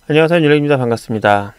안녕하세요. 율렉입니다. 반갑습니다.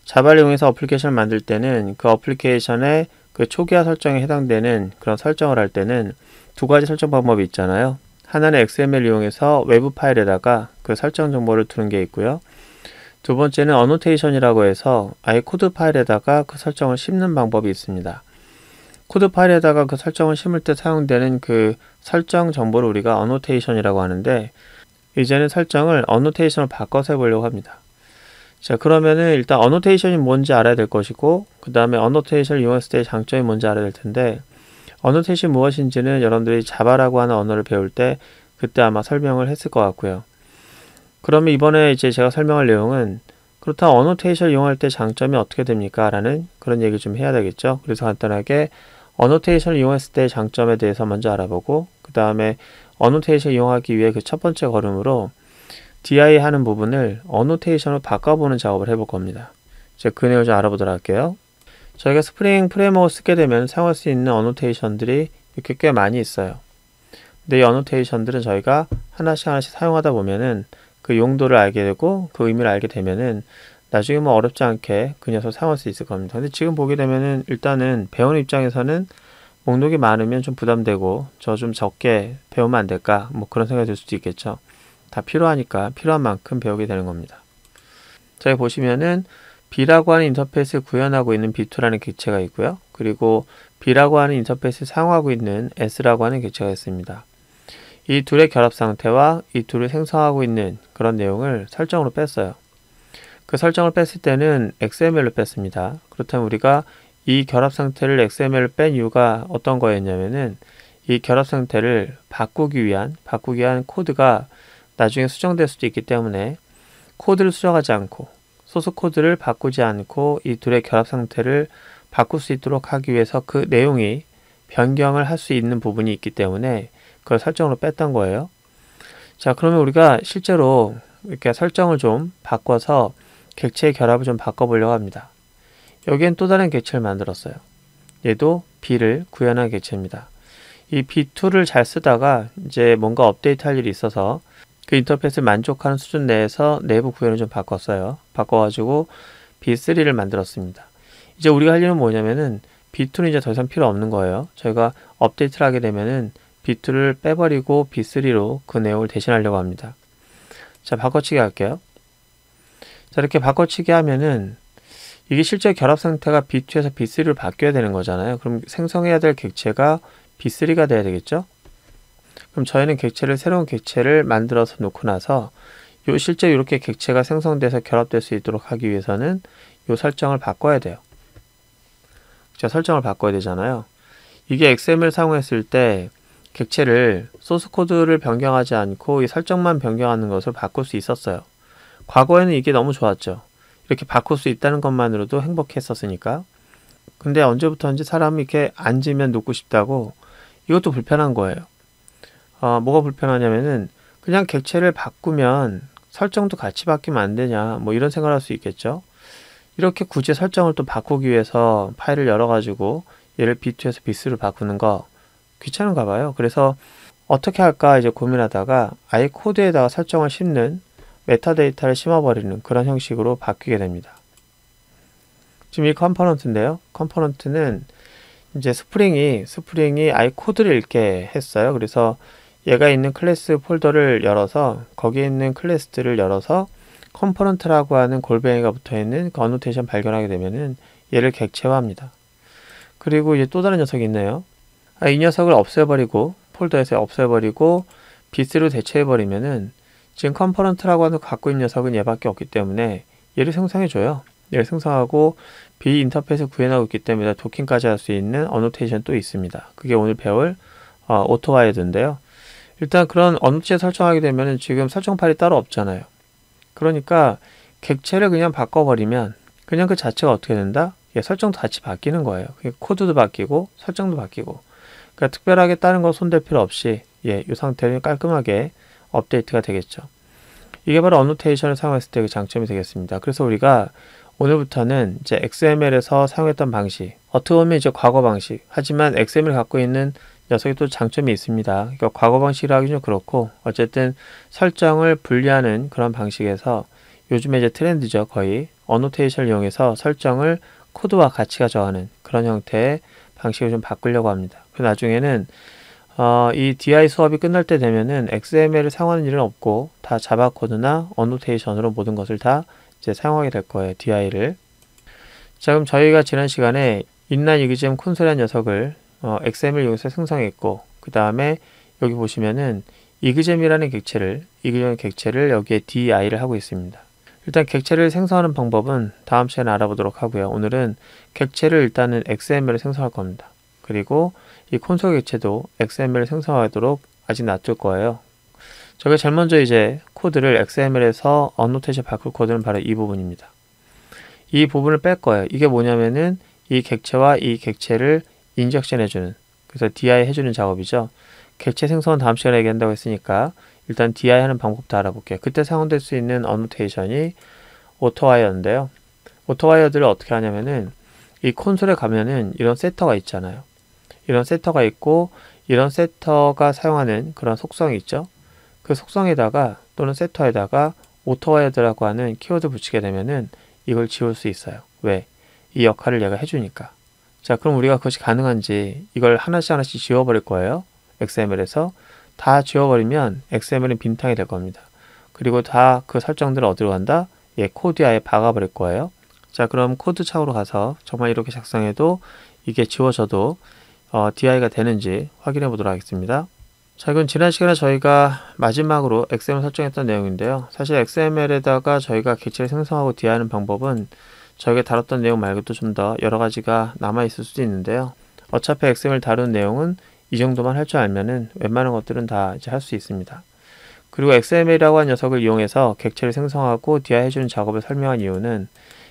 자바를 이용해서 어플리케이션을 만들 때는 그 어플리케이션의 그 초기화 설정에 해당되는 그런 설정을 할 때는 두 가지 설정 방법이 있잖아요. 하나는 XML 이용해서 외부 파일에다가 그 설정 정보를 두는 게 있고요. 두 번째는 어노테이션이라고 해서 아예 코드 파일에다가 그 설정을 심는 방법이 있습니다. 코드 파일에다가 그 설정을 심을 때 사용되는 그 설정 정보를 우리가 어노테이션이라고 하는데, 이제는 설정을 어노테이션으로 바꿔서 해보려고 합니다. 자, 그러면은 일단 어노테이션이 뭔지 알아야 될 것이고, 그 다음에 어노테이션을 이용했을 때의 장점이 뭔지 알아야 될 텐데, 어노테이션이 무엇인지는 여러분들이 자바라고 하는 언어를 배울 때 그때 아마 설명을 했을 것 같고요. 그러면 이번에 이제 제가 설명할 내용은, 그렇다면 어노테이션을 이용할 때 장점이 어떻게 됩니까? 라는 그런 얘기를 좀 해야 되겠죠. 그래서 간단하게 어노테이션을 이용했을 때의 장점에 대해서 먼저 알아보고, 그 다음에 어노테이션을 이용하기 위해 그 첫 번째 걸음으로 DI 하는 부분을 어노테이션으로 바꿔보는 작업을 해볼 겁니다. 제가 그 내용을 좀 알아보도록 할게요. 저희가 스프링 프레임워크를 쓰게 되면 사용할 수 있는 어노테이션들이 이렇게 꽤 많이 있어요. 근데 이 어노테이션들은 저희가 하나씩 사용하다 보면은 그 용도를 알게 되고 그 의미를 알게 되면은 나중에 뭐 어렵지 않게 그 녀석 사용할 수 있을 겁니다. 근데 지금 보게 되면은 일단은 배우는 입장에서는 목록이 많으면 좀 부담되고 저 좀 적게 배우면 안 될까? 뭐 그런 생각이 들 수도 있겠죠. 다 필요하니까 필요한 만큼 배우게 되는 겁니다. 자, 여기 보시면은 B라고 하는 인터페이스를 구현하고 있는 B2라는 객체가 있고요. 그리고 B라고 하는 인터페이스를 사용하고 있는 S라고 하는 객체가 있습니다. 이 둘의 결합 상태와 이 둘을 생성하고 있는 그런 내용을 설정으로 뺐어요. 그 설정을 뺐을 때는 XML로 뺐습니다. 그렇다면 우리가 이 결합 상태를 XML로 뺀 이유가 어떤 거였냐면은 이 결합 상태를 바꾸기 위한 코드가 나중에 수정될 수도 있기 때문에 코드를 수정하지 않고 소스 코드를 바꾸지 않고 이 둘의 결합 상태를 바꿀 수 있도록 하기 위해서 그 내용이 변경을 할 수 있는 부분이 있기 때문에 그걸 설정으로 뺐던 거예요. 자, 그러면 우리가 실제로 이렇게 설정을 좀 바꿔서 객체의 결합을 좀 바꿔보려고 합니다. 여기엔 또 다른 객체를 만들었어요. 얘도 B를 구현한 객체입니다. 이 B2를 잘 쓰다가 이제 뭔가 업데이트 할 일이 있어서 그 인터페이스를 만족하는 수준 내에서 내부 구현을 좀 바꿨어요. 바꿔가지고 B3를 만들었습니다. 이제 우리가 할 일은 뭐냐면은 B2는 이제 더 이상 필요 없는 거예요. 저희가 업데이트를 하게 되면은 B2를 빼버리고 B3로 그 내용을 대신하려고 합니다. 자, 바꿔치기 할게요. 자, 이렇게 바꿔치기 하면은 이게 실제 결합 상태가 B2에서 B3로 바뀌어야 되는 거잖아요. 그럼 생성해야 될 객체가 B3가 돼야 되겠죠? 그럼 저희는 새로운 객체를 만들어서 놓고 나서 실제 이렇게 객체가 생성돼서 결합될 수 있도록 하기 위해서는 이 설정을 바꿔야 돼요. 자, 설정을 바꿔야 되잖아요. 이게 XML 사용했을 때 객체를 소스 코드를 변경하지 않고 이 설정만 변경하는 것을 바꿀 수 있었어요. 과거에는 이게 너무 좋았죠. 이렇게 바꿀 수 있다는 것만으로도 행복했었으니까. 근데 언제부터인지 사람이 이렇게 앉으면 눕고 싶다고 이것도 불편한 거예요. 뭐가 불편하냐면은 그냥 객체를 바꾸면 설정도 같이 바뀌면 안 되냐 뭐 이런 생각을 할 수 있겠죠. 이렇게 굳이 설정을 또 바꾸기 위해서 파일을 열어가지고 얘를 B2에서 B3로 바꾸는 거 귀찮은가 봐요. 그래서 어떻게 할까 이제 고민하다가 아예 코드에다가 설정을 심는 메타데이터를 심어버리는 그런 형식으로 바뀌게 됩니다. 지금 이 컴포넌트인데요. 컴포넌트는 이제 스프링이 아예 코드를 읽게 했어요. 그래서 얘가 있는 클래스 폴더를 열어서 거기에 있는 클래스들을 열어서 컴포넌트라고 하는 골뱅이가 붙어있는 그 어노테이션 발견하게 되면은 얘를 객체화합니다. 그리고 이제 또 다른 녀석이 있네요. 이 녀석을 없애버리고 폴더에서 없애버리고 B3로 대체해버리면은 지금 컴포넌트라고 하는 갖고 있는 녀석은 얘밖에 없기 때문에 얘를 생성해줘요. 얘를 생성하고 B 인터페이스 구현하고 있기 때문에 도킹까지 할 수 있는 어노테이션 또 있습니다. 그게 오늘 배울 오토와이드인데요. 일단 그런 어노테이션 설정하게 되면은 지금 설정 파일이 따로 없잖아요. 그러니까 객체를 그냥 바꿔버리면 그냥 그 자체가 어떻게 된다? 설정도 같이 바뀌는 거예요. 코드도 바뀌고 설정도 바뀌고. 그러니까 특별하게 다른 거 손댈 필요 없이 이 상태는 깔끔하게 업데이트가 되겠죠. 이게 바로 어노테이션을 사용했을 때 그 장점이 되겠습니다. 그래서 우리가 오늘부터는 이제 XML에서 사용했던 방식, 어떻게 보면 이제 과거 방식, 하지만 XML 갖고 있는 녀석이 또 장점이 있습니다. 그러니까 과거 방식이라 하기 좀 그렇고 어쨌든 설정을 분리하는 그런 방식에서 요즘에 이제 트렌드죠. 거의 어노테이션을 이용해서 설정을 코드와 같이 가져가는 그런 형태의 방식을 좀 바꾸려고 합니다. 그 나중에는 이 DI 수업이 끝날 때 되면은 XML을 사용하는 일은 없고 다 자바 코드나 어노테이션으로 모든 것을 다 이제 사용하게 될 거예요. DI를. 자, 그럼 저희가 지난 시간에 inline exam 콘솔이라는 녀석을 XML 이용해서 생성했고, 그 다음에 여기 보시면은 exam이라는 객체를 여기에 DI를 하고 있습니다. 일단 객체를 생성하는 방법은 다음 시간에 알아보도록 하고요. 오늘은 객체를 일단은 XML을 생성할 겁니다. 그리고 이 콘솔 객체도 XML을 생성하도록 아직 놔둘 거예요. 저게 제일 먼저 이제 코드를 XML에서 어노테이션 바꿀 코드는 바로 이 부분입니다. 이 부분을 뺄 거예요. 이게 뭐냐면은 이 객체와 이 객체를 인젝션 해주는, 그래서 DI 해주는 작업이죠. 객체 생성은 다음 시간에 얘기한다고 했으니까 일단 DI 하는 방법도 알아볼게요. 그때 사용될 수 있는 어노테이션이 오토와이어인데요. 오토와이어들을 어떻게 하냐면은 이 콘솔에 가면은 이런 세터가 있잖아요. 이런 세터가 있고 이런 세터가 사용하는 그런 속성이 있죠. 그 속성에다가 또는 세터에다가 오토와이어드라고 하는 키워드 붙이게 되면은 이걸 지울 수 있어요. 왜? 이 역할을 얘가 해주니까. 자, 그럼 우리가 그것이 가능한지 이걸 하나씩 지워버릴 거예요. XML에서. 다 지워버리면 XML은 빈탕이 될 겁니다. 그리고 다 그 설정들을 어디로 간다? 코드에 박아버릴 거예요. 자, 그럼 코드 창으로 가서 정말 이렇게 작성해도 이게 지워져도 DI가 되는지 확인해 보도록 하겠습니다. 자, 이건 지난 시간에 저희가 마지막으로 XML 설정했던 내용인데요. 사실 XML에다가 저희가 객체를 생성하고 DI하는 방법은 저희가 다뤘던 내용 말고도 좀 더 여러 가지가 남아있을 수도 있는데요. 어차피 XML 다룬 내용은 이 정도만 할 줄 알면은 웬만한 것들은 다 이제 할 수 있습니다. 그리고 XML이라고 하는 녀석을 이용해서 객체를 생성하고 DI 해주는 작업을 설명한 이유는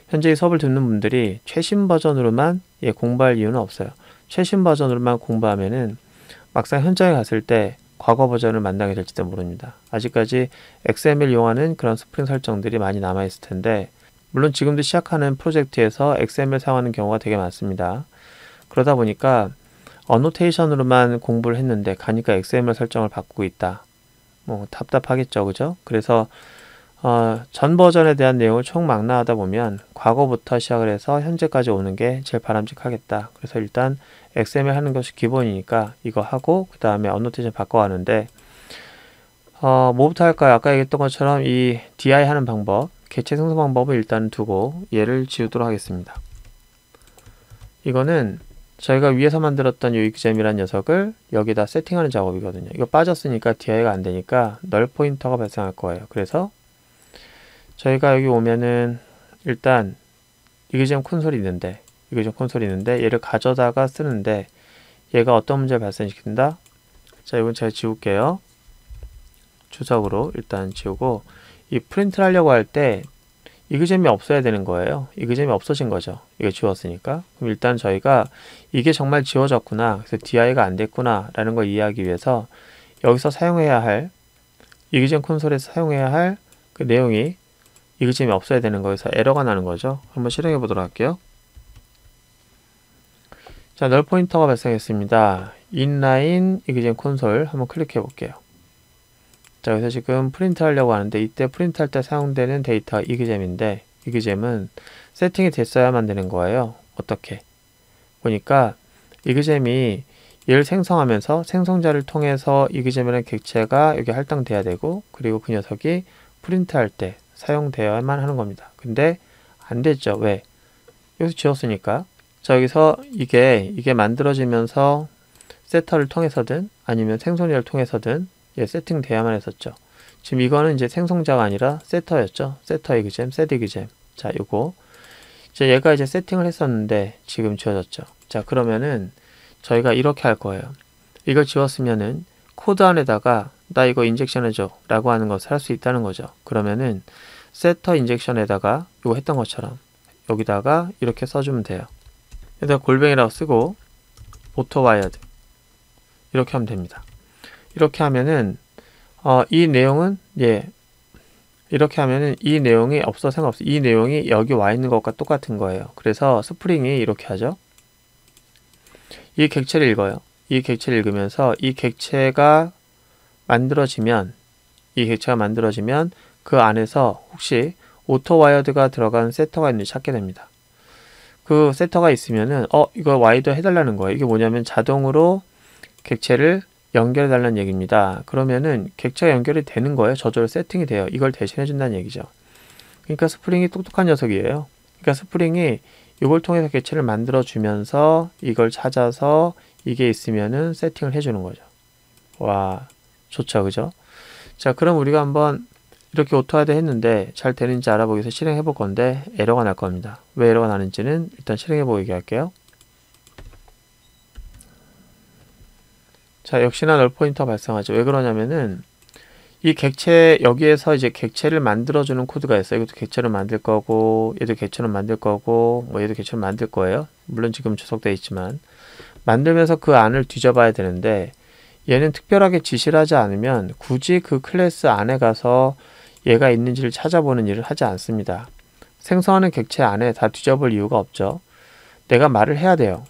현재 이 수업을 듣는 분들이 최신 버전으로만 공부할 이유는 없어요. 최신 버전으로만 공부하면은 막상 현장에 갔을 때 과거 버전을 만나게 될지도 모릅니다. 아직까지 XML 이용하는 그런 스프링 설정들이 많이 남아있을 텐데, 물론 지금도 시작하는 프로젝트에서 XML 사용하는 경우가 되게 많습니다. 그러다 보니까 어노테이션으로만 공부를 했는데 가니까 XML 설정을 바꾸고 있다. 뭐 답답하겠죠, 그죠? 그래서 전 버전에 대한 내용을 총망라하다 보면 과거부터 시작을 해서 현재까지 오는 게 제일 바람직하겠다. 그래서 일단 XML 하는 것이 기본이니까 이거 하고 그 다음에 어노테이션 바꿔가는데 뭐부터 할까요? 아까 얘기했던 것처럼 이 DI 하는 방법, 객체 생성 방법을 일단 두고 얘를 지우도록 하겠습니다. 이거는 저희가 위에서 만들었던 이 exam이라는 녀석을 여기다 세팅하는 작업이거든요. 이거 빠졌으니까 DI가 안 되니까 널 포인터가 발생할 거예요. 그래서 저희가 여기 오면은 일단 exam 콘솔이 있는데 얘를 가져다가 쓰는데 얘가 어떤 문제를 발생시킨다? 자, 이건 제가 지울게요. 주석으로 일단 지우고, 이 프린트를 하려고 할 때 exam이 없어야 되는 거예요. exam이 없어진 거죠. 이거 지웠으니까. 그럼 일단 저희가 이게 정말 지워졌구나, 그래서 DI가 안 됐구나 라는 걸 이해하기 위해서 여기서 사용해야 할, exam 콘솔에서 사용해야 할 그 내용이 exam이 없어야 되는 거여서 에러가 나는 거죠. 한번 실행해 보도록 할게요. 자, 널 포인터가 발생했습니다. inline exam 콘솔 한번 클릭해 볼게요. 자, 여기서 지금 프린트 하려고 하는데 이때 프린트 할 때 사용되는 데이터가 exam인데 exam은 세팅이 됐어야만 되는 거예요. 어떻게? 보니까 exam이 얘를 생성하면서 생성자를 통해서 exam이라는 객체가 여기 할당돼야 되고, 그리고 그 녀석이 프린트 할 때 사용되어야만 하는 겁니다. 근데 안 됐죠. 왜? 여기서 지웠으니까. 자, 여기서 이게 만들어지면서 세터를 통해서든 아니면 생성자를 통해서든 세팅돼야만 했었죠. 지금 이거는 이제 생성자가 아니라 세터였죠. 세터 exam, set exam. 자, 요거 이제 얘가 이제 세팅을 했었는데 지금 지워졌죠. 자, 그러면은 저희가 이렇게 할 거예요. 이걸 지웠으면은 코드 안에다가 나 이거 인젝션 해줘 라고 하는 것을 할 수 있다는 거죠. 그러면은 세터 인젝션에다가 이거 했던 것처럼 여기다가 이렇게 써주면 돼요. 여기다 골뱅이라고 쓰고 오토와이어드 이렇게 하면 됩니다. 이렇게 하면은 이 내용은 이렇게 하면은 이 내용이 없어 상관없어. 이 내용이 여기 와 있는 것과 똑같은 거예요. 그래서 스프링이 이렇게 하죠. 이 객체를 읽어요. 이 객체를 읽으면서 이 객체가 만들어지면 그 안에서 혹시 오토 와이어드가 들어간 세터가 있는지 찾게 됩니다. 그 세터가 있으면은 이거 와이드 해달라는 거예요. 이게 뭐냐면 자동으로 객체를 연결해 달라는 얘기입니다. 그러면은 객체가 연결이 되는 거예요. 저절로 세팅이 돼요. 이걸 대신해 준다는 얘기죠. 그러니까 스프링이 똑똑한 녀석이에요. 그러니까 스프링이 이걸 통해서 객체를 만들어 주면서 이걸 찾아서 이게 있으면은 세팅을 해주는 거죠. 와, 좋죠, 그죠? 자, 그럼 우리가 한번 이렇게 오토와이드 했는데 잘 되는지 알아보기 위해서 실행해 볼 건데 에러가 날 겁니다. 왜 에러가 나는지는 일단 실행해 보고 얘기할게요. 자, 역시나 널 포인터가 발생하죠. 왜 그러냐면은 이 객체, 여기에서 이제 객체를 만들어주는 코드가 있어요. 이것도 객체를 만들 거고, 얘도 객체를 만들 거고, 뭐 얘도 객체를 만들 거예요. 물론 지금 주석되어 있지만. 만들면서 그 안을 뒤져봐야 되는데, 얘는 특별하게 지시를 하지 않으면 굳이 그 클래스 안에 가서 얘가 있는지를 찾아보는 일을 하지 않습니다. 생성하는 객체 안에 다 뒤져볼 이유가 없죠. 내가 말을 해야 돼요.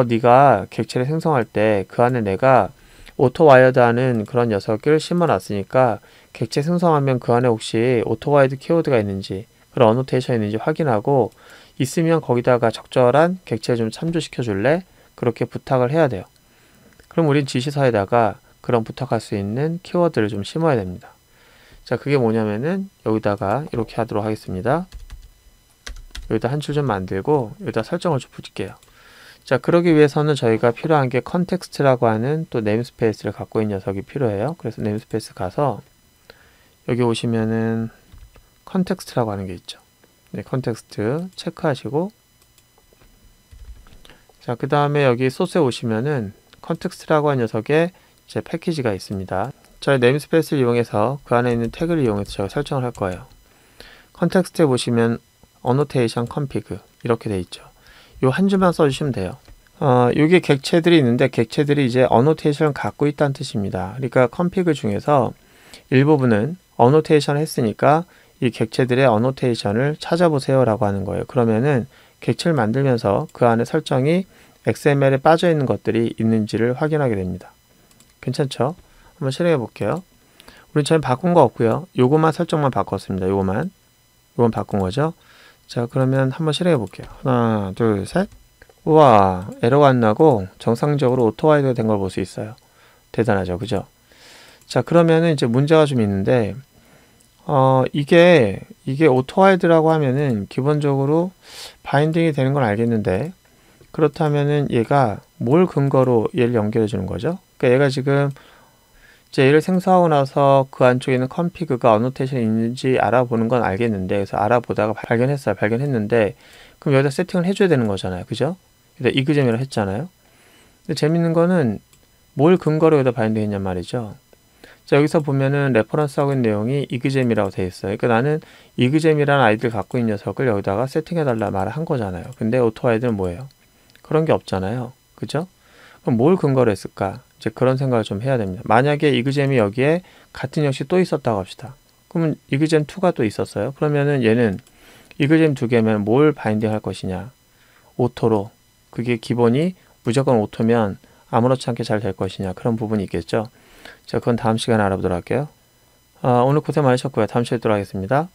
네가 객체를 생성할 때 그 안에 내가 오토와이어드 하는 그런 녀석을 심어놨으니까 객체 생성하면 그 안에 혹시 오토와이어드 키워드가 있는지 그런 어노테이션이 있는지 확인하고 있으면 거기다가 적절한 객체를 좀 참조시켜 줄래? 그렇게 부탁을 해야 돼요. 그럼 우린 지시서에다가 그런 부탁할 수 있는 키워드를 좀 심어야 됩니다. 자, 그게 뭐냐면은 여기다가 이렇게 하도록 하겠습니다. 여기다 한 줄 좀 만들고 여기다 설정을 좀 붙일게요. 자, 그러기 위해서는 저희가 필요한 게 컨텍스트라고 하는 또 네임스페이스를 갖고 있는 녀석이 필요해요. 그래서 네임스페이스 가서 여기 오시면은 컨텍스트라고 하는 게 있죠. 네, 컨텍스트 체크하시고 자, 그 다음에 여기 소스에 오시면은 컨텍스트라고 하는 녀석의 제 패키지가 있습니다. 저희 네임스페이스를 이용해서 그 안에 있는 태그를 이용해서 저희가 설정을 할 거예요. 컨텍스트에 보시면 annotation config 이렇게 돼 있죠. 요 한 줄만 써주시면 돼요. 여기 객체들이 있는데 객체들이 이제 annotation을 갖고 있다는 뜻입니다. 그러니까 config 중에서 일부분은 annotation 했으니까 이 객체들의 annotation을 찾아보세요 라고 하는 거예요. 그러면은 객체를 만들면서 그 안에 설정이 XML에 빠져 있는 것들이 있는지를 확인하게 됩니다. 괜찮죠? 한번 실행해 볼게요. 우리 저희 바꾼 거 없고요. 요것만 설정만 바꿨습니다. 요건 바꾼 거죠. 자, 그러면 한번 실행해 볼게요. 하나, 둘, 셋. 우와, 에러가 안 나고 정상적으로 오토와이드가 된 걸 볼 수 있어요. 대단하죠, 그죠? 자, 그러면은 이제 문제가 좀 있는데, 이게 오토와이드라고 하면은 기본적으로 바인딩이 되는 건 알겠는데, 그렇다면은 얘가 뭘 근거로 얘를 연결해 주는 거죠? 그러니까 얘가 지금 이제 얘를 생성하고 나서 그 안쪽에 있는 컨피그가 어노테이션이 있는지 알아보는 건 알겠는데, 그래서 알아보다가 발견했는데, 그럼 여기다 세팅을 해줘야 되는 거잖아요. 그죠? 여기다 이그잼이라고 했잖아요. 근데 재밌는 거는 뭘 근거로 여기다 바인드 했냔 말이죠. 자, 여기서 보면은 레퍼런스하고 있는 내용이 이그잼이라고 되어 있어요. 그러니까 나는 이그잼이라는 아이디를 갖고 있는 녀석을 여기다가 세팅해달라 말을 한 거잖아요. 근데 오토아이드는 뭐예요? 그런 게 없잖아요. 그죠? 그럼 뭘 근거로 했을까? 이제 그런 생각을 좀 해야 됩니다. 만약에 이그잼이 여기에 같은 역시 또 있었다고 합시다. 그러면 이그잼2가 또 있었어요. 그러면은 얘는 이그잼 2개면 뭘 바인딩 할 것이냐? 오토로. 그게 기본이 무조건 오토면 아무렇지 않게 잘 될 것이냐? 그런 부분이 있겠죠. 자, 그건 다음 시간에 알아보도록 할게요. 오늘 고생 많으셨고요. 다음 시간에 뵙도록 하겠습니다.